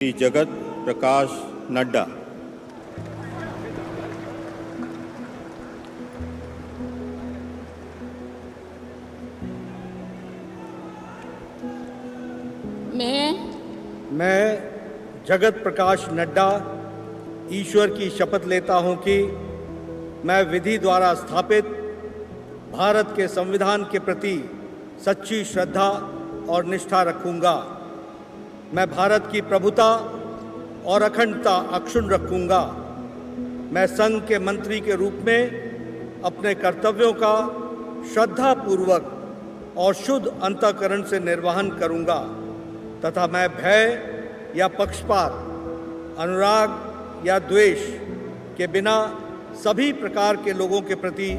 श्री जगत प्रकाश नड्डा। मैं जगत प्रकाश नड्डा ईश्वर की शपथ लेता हूं कि मैं विधि द्वारा स्थापित भारत के संविधान के प्रति सच्ची श्रद्धा और निष्ठा रखूंगा। मैं भारत की प्रभुता और अखंडता अक्षुण्ण रखूंगा। मैं संघ के मंत्री के रूप में अपने कर्तव्यों का श्रद्धापूर्वक और शुद्ध अंतःकरण से निर्वहन करूंगा तथा मैं भय या पक्षपात, अनुराग या द्वेष के बिना सभी प्रकार के लोगों के प्रति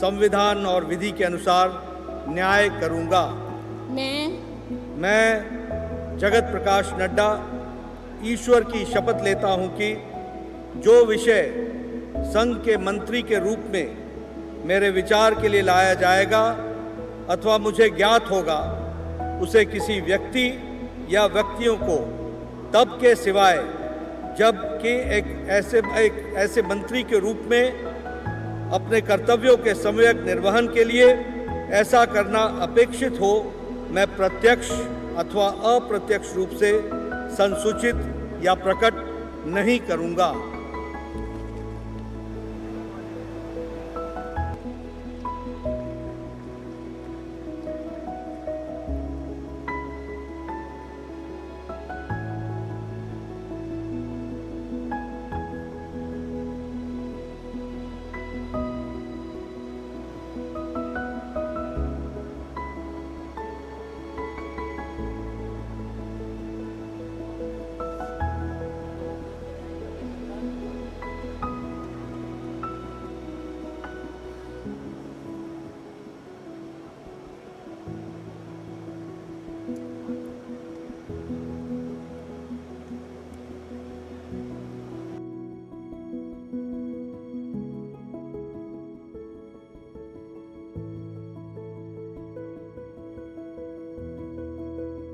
संविधान और विधि के अनुसार न्याय करूंगा। मैं जगत प्रकाश नड्डा ईश्वर की शपथ लेता हूं कि जो विषय संघ के मंत्री के रूप में मेरे विचार के लिए लाया जाएगा अथवा मुझे ज्ञात होगा, उसे किसी व्यक्ति या व्यक्तियों को तब के सिवाय जबकि एक ऐसे मंत्री के रूप में अपने कर्तव्यों के सम्यक निर्वहन के लिए ऐसा करना अपेक्षित हो, मैं प्रत्यक्ष अथवा अप्रत्यक्ष रूप से संसूचित या प्रकट नहीं करूंगा।